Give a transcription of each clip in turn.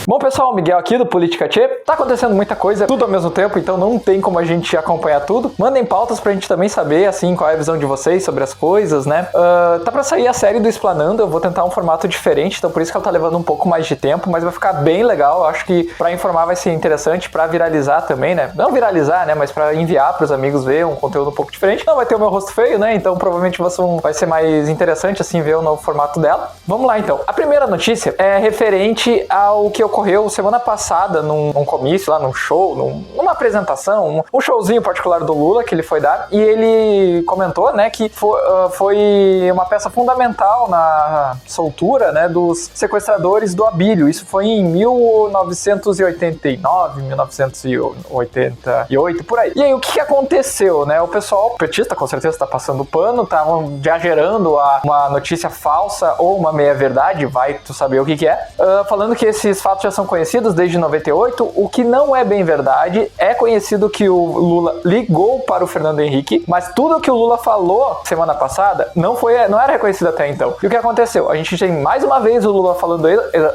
Bom, pessoal, Miguel aqui do Política Tchê. Tá acontecendo muita coisa, tudo ao mesmo tempo, então não tem como a gente acompanhar tudo. Mandem pautas pra gente também saber, assim, qual é a visão de vocês sobre as coisas, né? Tá pra sair a série do Explanando, eu vou tentar um formato diferente, então por isso que ela tá levando um pouco mais de tempo, mas vai ficar bem legal. Eu acho que pra informar vai ser interessante, pra viralizar também, né? Não viralizar, né? Mas pra enviar pros amigos ver um conteúdo um pouco diferente. Não vai ter o meu rosto feio, né? Então provavelmente vai ser mais interessante, assim, ver o novo formato dela. Vamos lá, então. A primeira notícia é referente ao que ocorreu semana passada num comício, lá num show, numa apresentação, um showzinho particular do Lula que ele foi dar, e ele comentou, né, que foi uma peça fundamental na soltura, né, dos sequestradores do Abílio. Isso foi em 1989, 1988, por aí. E aí, o que aconteceu, né? O pessoal petista, com certeza, tá passando pano, estavam já gerando uma notícia falsa ou uma meia-verdade, vai tu saber o que é, falando que esses fatos já são conhecidos desde 98, o que não é bem verdade. É conhecido que o Lula ligou para o Fernando Henrique, mas tudo que o Lula falou semana passada não era reconhecido até então. E o que aconteceu? A gente tem mais uma vez o Lula falando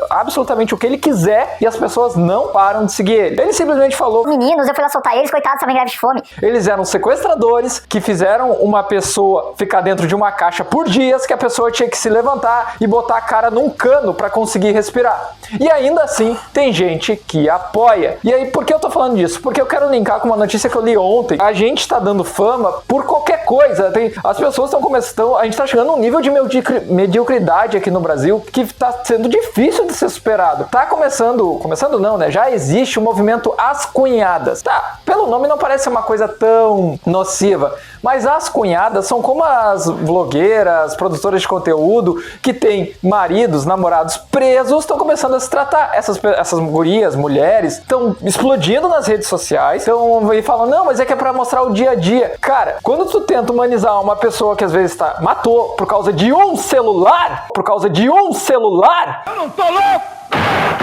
absolutamente o que ele quiser e as pessoas não param de seguir ele. Ele simplesmente falou: meninos, eu fui lá soltar eles, coitados, estavam em greve de fome. Eles eram sequestradores que fizeram uma pessoa ficar dentro de uma caixa por dias, que a pessoa tinha que se levantar e botar a cara num cano para conseguir respirar. E ainda assim, tem gente que apoia. E aí, por que eu tô falando disso? Porque eu quero linkar com uma notícia que eu li ontem. A gente tá dando fama por qualquer coisa. As pessoas estão começando... A gente tá chegando a um nível de mediocridade aqui no Brasil que tá sendo difícil de ser superado. Tá começando não, né? Já existe o movimento As Cunhadas. Tá, pelo nome não parece uma coisa tão nociva, mas as cunhadas são como as blogueiras, produtoras de conteúdo que têm maridos, namorados presos, estão começando a se tratar. Essas gurias, mulheres, estão explodindo nas redes sociais, estão aí falando, não, mas é que é pra mostrar o dia a dia. Cara, quando tu tenta humanizar uma pessoa que às vezes matou por causa de um celular, eu não tô louco!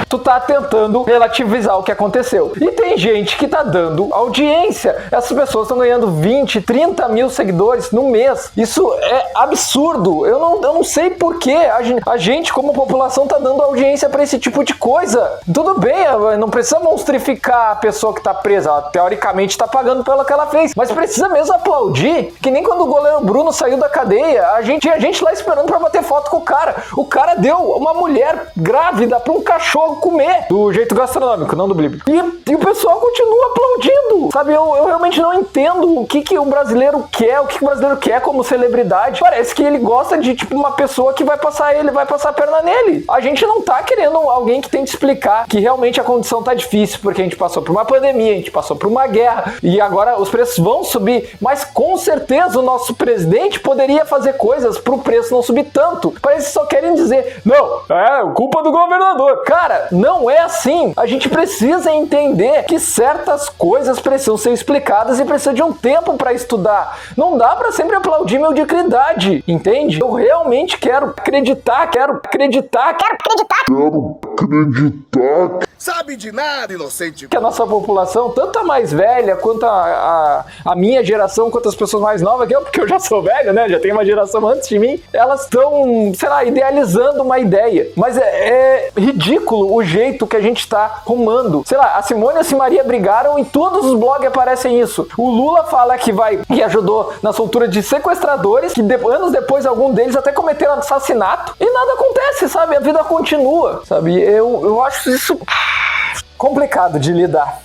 Tu tá tentando relativizar o que aconteceu. E tem gente que tá dando audiência. Essas pessoas estão ganhando 20, 30 mil seguidores no mês. Isso é absurdo. Eu não sei por que a gente, como população, tá dando audiência pra esse tipo de coisa. Tudo bem, não precisa monstrificar a pessoa que tá presa. Ela, teoricamente, tá pagando pelo que ela fez. Mas precisa mesmo aplaudir. Que nem quando o goleiro Bruno saiu da cadeia. Tinha gente lá esperando pra bater foto com o cara. O cara deu uma mulher grávida pra um cachorro comer, do jeito gastronômico, não do bíblico. E o pessoal continua aplaudindo, sabe? Eu realmente não entendo o que o brasileiro quer, o brasileiro quer como celebridade. Parece que ele gosta de, tipo, uma pessoa que vai passar a perna nele. A gente não tá querendo alguém que tente explicar que realmente a condição tá difícil, porque a gente passou por uma pandemia, a gente passou por uma guerra, e agora os preços vão subir, mas com certeza o nosso presidente poderia fazer coisas pro preço não subir tanto. Parece que só querem dizer, não, é culpa do governador. Cara, não é assim. A gente precisa entender que certas coisas precisam ser explicadas e precisa de um tempo para estudar. Não dá para sempre aplaudir mediocridade, entende? Eu realmente quero acreditar. Sabe de nada, inocente. Que a nossa população, tanto a mais velha quanto a minha geração, quanto as pessoas mais novas, porque eu já sou velho, né? Já tenho uma geração antes de mim, elas estão, sei lá, idealizando uma ideia. Mas é ridículo o jeito que a gente tá rumando. Sei lá, a Simone e a Simaria brigaram e todos os blogs aparecem isso. O Lula fala que ajudou na soltura de sequestradores, que anos depois algum deles até cometeram assassinato, e nada acontece, sabe? A vida continua, sabe? Eu acho isso complicado de lidar.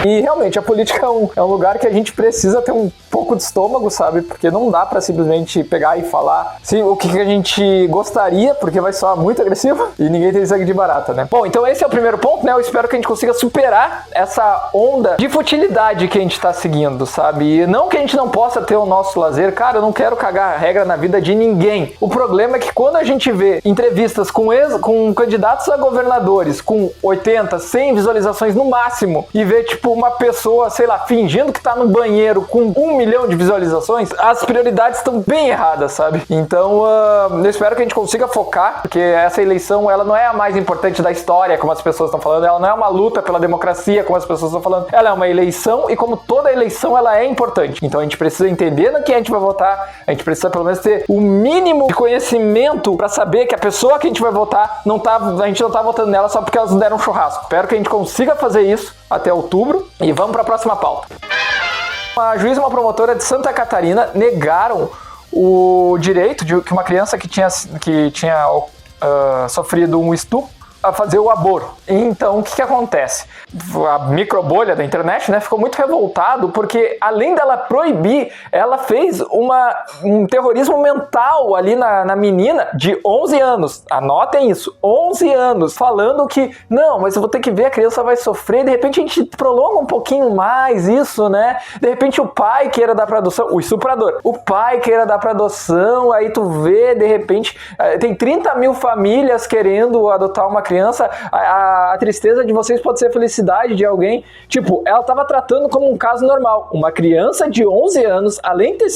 E realmente a política é um lugar que a gente precisa ter um pouco de estômago, sabe? Porque não dá pra simplesmente pegar e falar o que a gente gostaria, porque vai soar muito agressivo e ninguém tem sangue de barata, né? Bom, então esse é o primeiro ponto, né? Eu espero que a gente consiga superar essa onda de futilidade que a gente tá seguindo, sabe? E não que a gente não possa ter o nosso lazer. Cara, eu não quero cagar a regra na vida de ninguém. O problema é que quando a gente vê entrevistas com candidatos a governadores com 80, 100 visualizações no máximo e vê, tipo, uma pessoa, sei lá, fingindo que tá no banheiro com 1 milhão milhão de visualizações, as prioridades estão bem erradas, sabe? Então, eu espero que a gente consiga focar, porque essa eleição, ela não é a mais importante da história, como as pessoas estão falando, ela não é uma luta pela democracia, como as pessoas estão falando, ela é uma eleição e como toda eleição, ela é importante. Então, a gente precisa entender no que a gente vai votar, a gente precisa pelo menos ter o mínimo de conhecimento para saber que a pessoa que a gente vai votar, a gente não tá votando nela só porque elas deram um churrasco. Espero que a gente consiga fazer isso até outubro e vamos para a próxima pauta. Uma juíza e uma promotora de Santa Catarina negaram o direito de que uma criança que tinha sofrido um estupro a fazer o aborto. Então, o que acontece? A microbolha da internet, né, ficou muito revoltado porque, além dela proibir, ela fez um terrorismo mental ali na menina de 11 anos. Anotem isso, 11 anos, falando que, não, mas eu vou ter que ver, a criança vai sofrer, de repente a gente prolonga um pouquinho mais isso, né? De repente o pai queira dar pra adoção, o estuprador, o pai queira dar pra adoção, aí tu vê, de repente, tem 30 mil famílias querendo adotar uma criança, a tristeza de vocês pode ser a felicidade de alguém. Tipo, ela estava tratando como um caso normal. Uma criança de 11 anos, além de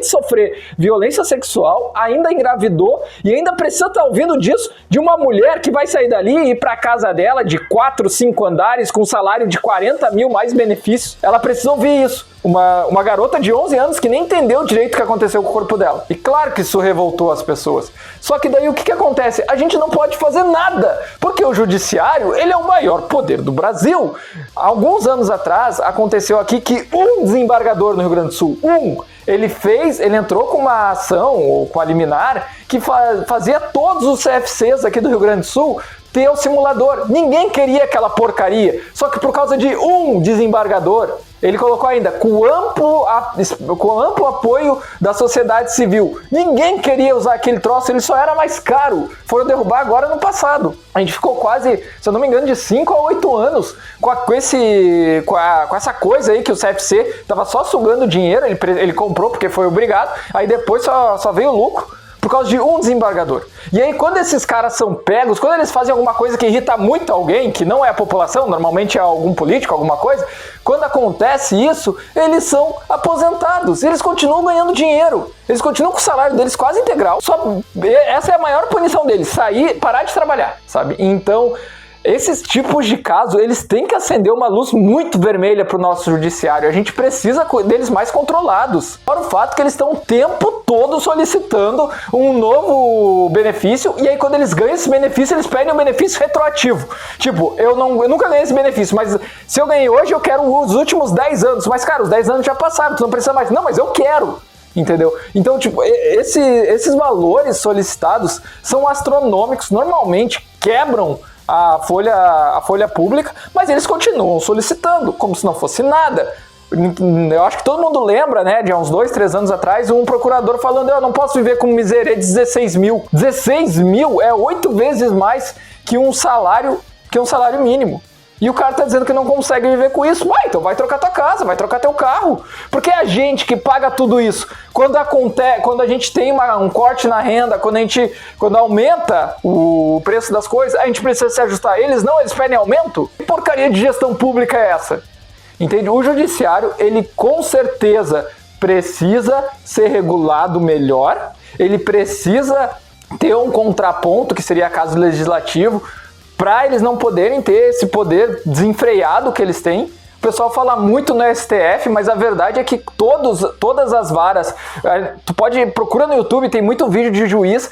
sofrer violência sexual, ainda engravidou e ainda precisa estar ouvindo disso de uma mulher que vai sair dali e ir para casa dela de 4, 5 andares com um salário de 40 mil mais benefícios. Ela precisa ouvir isso. Uma garota de 11 anos que nem entendeu direito o que aconteceu com o corpo dela. E claro que isso revoltou as pessoas. Só que daí o que acontece? A gente não pode fazer nada, porque o judiciário, ele é o maior poder do Brasil. Alguns anos atrás, aconteceu aqui que um desembargador no Rio Grande do Sul, ele entrou com uma ação, ou com a liminar, que fazia todos os CFCs aqui do Rio Grande do Sul ter o simulador. Ninguém queria aquela porcaria. Só que por causa de um desembargador, ele colocou ainda com amplo apoio da sociedade civil. Ninguém queria usar aquele troço, ele só era mais caro. Foram derrubar agora no passado. A gente ficou quase, se eu não me engano, de 5 a 8 anos com essa coisa aí que o CFC tava só sugando dinheiro. Ele comprou porque foi obrigado, aí depois só veio o lucro por causa de um desembargador. E aí, quando esses caras são pegos, quando eles fazem alguma coisa que irrita muito alguém, que não é a população, normalmente é algum político, alguma coisa, quando acontece isso, eles são aposentados, eles continuam ganhando dinheiro, eles continuam com o salário deles quase integral, essa é a maior punição deles, parar de trabalhar, sabe? Então, esses tipos de casos, eles têm que acender uma luz muito vermelha para o nosso judiciário. A gente precisa deles mais controlados. Fora o fato que eles estão o tempo todo solicitando um novo benefício, e aí quando eles ganham esse benefício, eles pedem um benefício retroativo. Tipo, eu nunca ganhei esse benefício, mas se eu ganhei hoje, eu quero os últimos 10 anos. Mas, cara, os 10 anos já passaram, tu não precisa mais. Não, mas eu quero. Entendeu? Então, tipo, esses valores solicitados são astronômicos, normalmente quebram a folha pública, mas eles continuam solicitando, como se não fosse nada. Eu acho que todo mundo lembra, né, de há uns 2, 3 anos atrás, um procurador falando, eu não posso viver com miséria de 16 mil. 16 mil é 8 vezes mais que um salário mínimo. E o cara tá dizendo que não consegue viver com isso. Então vai trocar tua casa, vai trocar teu carro. Porque é a gente que paga tudo isso. Quando a gente tem um corte na renda, quando aumenta o preço das coisas, a gente precisa se ajustar a eles. Não, eles pedem aumento. Que porcaria de gestão pública é essa? Entende? O judiciário, ele com certeza precisa ser regulado melhor. Ele precisa ter um contraponto, que seria caso legislativo, para eles não poderem ter esse poder desenfreado que eles têm. O pessoal fala muito no STF, mas a verdade é que todas as varas, procura no YouTube, tem muito vídeo de juiz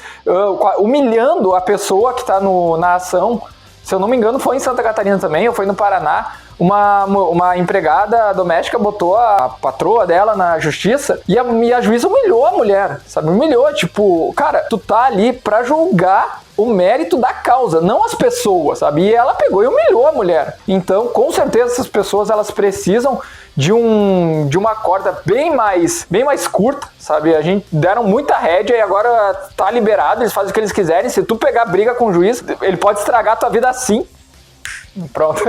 humilhando a pessoa que está na ação. Se eu não me engano, foi em Santa Catarina também, ou foi no Paraná. Uma empregada doméstica botou a patroa dela na justiça e a juíza humilhou a mulher, sabe? Humilhou, tipo, cara, tu tá ali pra julgar o mérito da causa, não as pessoas, sabe? E ela pegou e humilhou a mulher. Então, com certeza, essas pessoas, elas precisam de uma corda bem mais curta, sabe? A gente deram muita rédea e agora tá liberado, eles fazem o que eles quiserem. Se tu pegar briga com o juiz, ele pode estragar a tua vida assim. Pronto.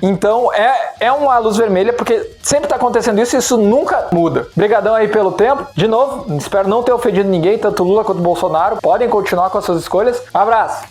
Então é uma luz vermelha, porque sempre tá acontecendo isso e isso nunca muda. Obrigadão aí pelo tempo. De novo, espero não ter ofendido ninguém, tanto Lula quanto Bolsonaro. Podem continuar com as suas escolhas. Um abraço.